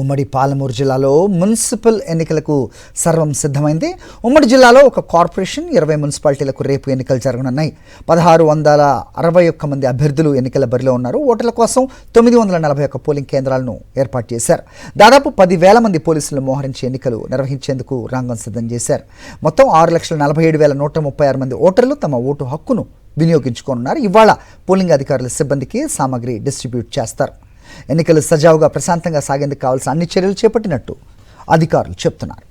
ఉమ్మడి పాలమూరు జిల్లాలో మున్సిపల్ ఎన్నికలకు సర్వం సిద్ధమైంది. ఉమ్మడి జిల్లాలో ఒక కార్పొరేషన్ 20 మున్సిపాలిటీలకు రేపు ఎన్నికలు జరగనున్నాయి. 1661 మంది అభ్యర్థులు ఎన్నికల బరిలో ఉన్నారు. ఓటర్ల కోసం 941 పోలింగ్ కేంద్రాలను ఏర్పాటు చేశారు. దాదాపు 10,000 మంది పోలీసులను మోహరించి ఎన్నికలు నిర్వహించేందుకు రంగం సిద్ధం చేశారు. మొత్తం 6,47,136 మంది ఓటర్లు తమ ఓటు హక్కును వినియోగించుకోనున్నారు. ఇవాళ పోలింగ్ అధికారుల సిబ్బందికి సామగ్రి డిస్ట్రిబ్యూట్ చేస్తారు. ఎన్నికలు సజావుగా ప్రశాంతంగా సాగేందుకు కావాల్సిన అన్ని చర్యలు చేపట్టినట్టు అధికారులు చెప్తున్నారు.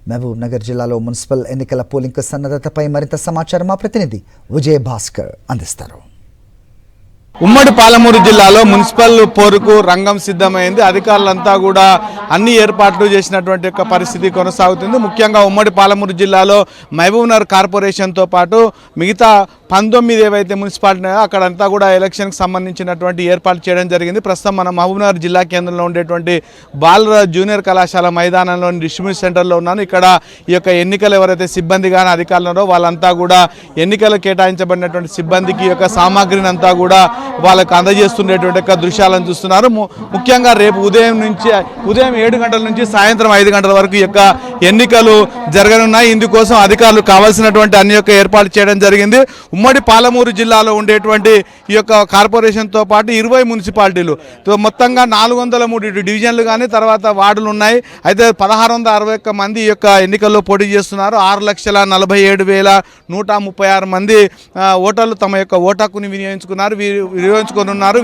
మహబూబ్ నగర్ జిల్లాలో మున్సిపల్ ఎన్నికల పోలింగ్ సన్నద్ధతపై మరింత సమాచారం మా ప్రతినిధి విజయ్ భాస్కర్ అందిస్తారు. ఉమ్మడి పాలమూరు జిల్లాలో మున్సిపల్ పోరుకు రంగం సిద్ధమైంది. అధికారులంతా కూడా అన్ని ఏర్పాట్లు చేసినటువంటి యొక్క పరిస్థితి కొనసాగుతుంది. ముఖ్యంగా ఉమ్మడి పాలమూరు జిల్లాలో మహబూబ్ నగర్ కార్పొరేషన్తో పాటు మిగతా 19 ఏవైతే మున్సిపాలిటీ ఉన్నాయో అక్కడంతా కూడా ఎలక్షన్కి సంబంధించినటువంటి ఏర్పాట్లు చేయడం జరిగింది. ప్రస్తుతం మన మహబూబ్ నగర్ జిల్లా కేంద్రంలో ఉండేటువంటి బాలరాజ్ జూనియర్ కళాశాల మైదానంలోని డిస్ట్రిబ్యూషన్ సెంటర్లో ఉన్నాను. ఇక్కడ ఈ యొక్క ఎన్నికలు ఎవరైతే సిబ్బంది కానీ అధికారులు ఉన్నారో వాళ్ళంతా కూడా ఎన్నికలు కేటాయించబడినటువంటి సిబ్బందికి యొక్క సామాగ్రిని అంతా కూడా వాళ్ళకు అందజేస్తుండేటువంటి దృశ్యాలను చూస్తున్నారు. ముఖ్యంగా రేపు ఉదయం 7 గంటల నుంచి సాయంత్రం 5 గంటల వరకు ఈ యొక్క ఎన్నికలు జరగనున్నాయి. ఇందుకోసం అధికారులు కావాల్సినటువంటి అన్ని యొక్క ఏర్పాటు చేయడం జరిగింది. ఉమ్మడి పాలమూరు జిల్లాలో ఉండేటువంటి ఈ యొక్క కార్పొరేషన్తో పాటు 20 మున్సిపాలిటీలు మొత్తంగా 403 డివిజన్లు కానీ తర్వాత వార్డులు ఉన్నాయి. అయితే 1661 మంది ఈ యొక్క ఎన్నికల్లో పోటీ చేస్తున్నారు. 6,47,136 మంది ఓటర్లు తమ యొక్క ఓటు హక్కుని వినియోగించుకున్నారు.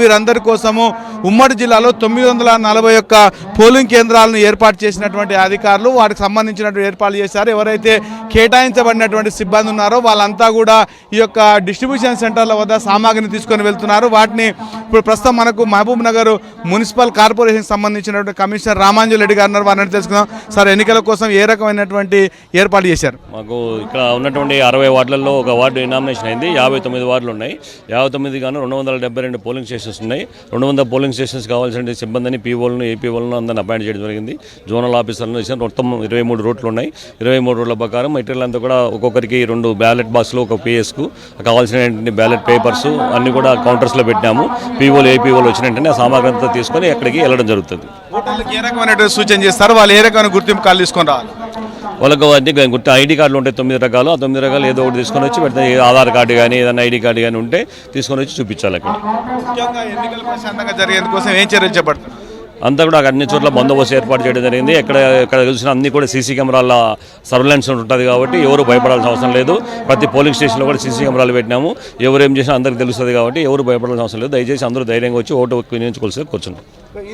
వీరందరి కోసము ఉమ్మడి జిల్లాలో 941 పోలింగ్ కేంద్రాలను ఏర్పాటు చేసినటువంటి అధికారులు వాటికి సంబంధించినటువంటి ఏర్పాట్లు చేశారు. ఎవరైతే కేటాయించబడినటువంటి సిబ్బంది ఉన్నారో వాళ్ళంతా కూడా ఈ యొక్క డిస్ట్రిబ్యూషన్ సెంటర్ల వద్ద సామాగ్రిని తీసుకొని వెళ్తున్నారు. వాటిని ఇప్పుడు ప్రస్తుతం మనకు మహబూబ్ నగర్ మున్సిపల్ కార్పొరేషన్ సంబంధించినటువంటి కమిషనర్ రామాంజల్ రెడ్డి గారు వారిని తెలుసుకుందాం. సార్, ఎన్నికల కోసం ఏ రకమైనటువంటి ఏర్పాటు చేశారు? మాకు ఇక్కడ ఉన్నటువంటి 60 వార్డులలో ఒక వార్డు నామినేషన్ అయింది. 59 వార్డులు ఉన్నాయి. 59 గాను 272 పోలింగ్ స్టేషన్స్ ఉన్నాయి. 200 పోలింగ్ స్టేషన్స్ కావాల్సిన సిబ్బందిని పీఓలను ఏపీఓలను అందరిని అపాయింట్ చేయడం జరిగింది. జోనల్ ఆఫీసర్లను చేసిన మొత్తం 23 రూట్లు ఉన్నాయి. 23 రూట్ల ప్రకారం మెటీరియల్ అంతా కూడా ఒక్కొక్కరికి 2 బ్యాలెట్ బాక్స్లు ఒక పిఎస్కు కావాల్సిన బ్యాలెట్ పేపర్స్ అన్ని కూడా కౌంటర్స్లో పెట్టినాము. పీఓలు ఏపీఓలు వచ్చిన వెంటనే ఆ సామాగ్రి అంతా తీసుకొని అక్కడికి వెళ్ళడం జరుగుతుంది. ఓటర్లకు ఏ రకమైన సూచన చేస్తారు? వాళ్ళు ఏ రకమైన గుర్తింపు కార్డు తీసుకొని రావాలి? వాళ్ళకు అన్ని ఐడి కార్డులు ఉంటాయి 9 రకాలు. ఆ 9 రకాలు ఏదో ఒకటి తీసుకొని వచ్చి పెడితే ఆధార్ కార్డు కానీ ఏదైనా ఐడి కార్డు కానీ ఉంటే తీసుకొని వచ్చి చూపించాలి. అక్కడ ముఖ్యంగా ఎన్నికలు ప్రశాంతంగా జరిగేందుకోసం ఏం చర్యలు చేపడతారు? అంతా కూడా అన్ని చోట్ల బందోబస్తు ఏర్పాటు చేయడం జరిగింది. ఎక్కడ చూసినా అన్ని కూడా సీసీ కెమెరాల సర్వేలెన్స్ ఉంటుంది కాబట్టి ఎవరు భయపడాల్సిన అవసరం లేదు. ప్రతి పోలింగ్ స్టేషన్లో కూడా సీసీ కెమెరాలు పెట్టినాము. ఎవరు ఏం చేసినా అందరికీ తెలుస్తుంది కాబట్టి ఎవరు భయపడాల్సిన అవసరం లేదు. దయచేసి అందరూ ధైర్యంగా వచ్చి ఓటు వినియోగించుకోవాల్సి కూర్చున్నాం.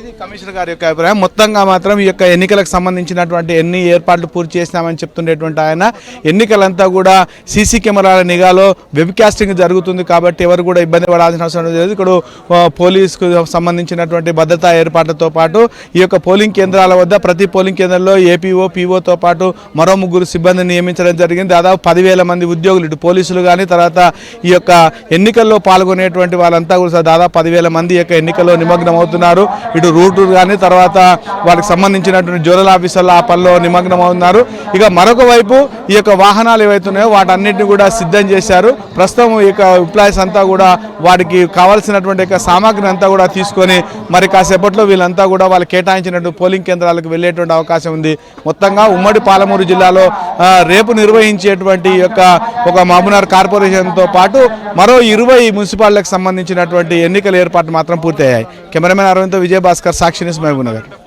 ఇది కమిషనర్ గారి యొక్క అభిప్రాయం. మొత్తంగా మాత్రం ఈ యొక్క ఎన్నికలకు సంబంధించినటువంటి ఎన్ని ఏర్పాట్లు పూర్తి చేసినామని చెప్తుండేటువంటి ఆయన ఎన్నికలంతా కూడా సీసీ కెమెరాల నిఘాలో వెబ్కాస్టింగ్ జరుగుతుంది కాబట్టి ఎవరు కూడా ఇబ్బంది పడాల్సిన అవసరం లేదు. ఇక్కడ పోలీసుకు సంబంధించినటువంటి భద్రతా ఏర్పాట్లతో పాటు ఈ యొక్క పోలింగ్ కేంద్రాల వద్ద ప్రతి పోలింగ్ కేంద్రంలో ఏపీఓ పీఓతో పాటు మరో 3 సిబ్బందిని నియమించడం జరిగింది. దాదాపు 10,000 మంది ఉద్యోగులు ఇటు పోలీసులు కానీ తర్వాత ఈ యొక్క ఎన్నికల్లో పాల్గొనేటువంటి వాళ్ళంతా కూడా దాదాపు 10,000 మంది ఈ యొక్క ఎన్నికల్లో నిమగ్నం అవుతున్నారు. ఇటు రూట్ కానీ తర్వాత వాటికి సంబంధించినటువంటి జోనల్ ఆఫీసర్లు ఆ పనిలో నిమగ్నం అవుతున్నారు. ఇక మరొక వైపు ఈ యొక్క వాహనాలు ఏవైతున్నాయో వాటన్నిటిని కూడా సిద్ధం చేశారు. ప్రస్తుతం ఈ యొక్క ఎంప్లాయీస్ అంతా కూడా వాటికి కావాల్సినటువంటి యొక్క సామాగ్రిని అంతా కూడా తీసుకొని మరి కాసేపట్లో వీళ్ళంతా కూడా వాళ్ళు కేటాయించినటువంటి పోలింగ్ కేంద్రాలకు వెళ్ళేటువంటి అవకాశం ఉంది. మొత్తంగా ఉమ్మడి పాలమూరు జిల్లాలో రేపు నిర్వహించేటువంటి యొక్క ఒక మహబూబ్నగర్ కార్పొరేషన్తో పాటు మరో 20 మున్సిపాలిటీలకు సంబంధించినటువంటి ఎన్నికల ఏర్పాట్లు మాత్రం పూర్తయ్యాయి. కెమెరామెన్ అరవింద్తో విజయ్ భాస్కర్, సాక్షి న్యూస్, మహబూబ్ నగర్.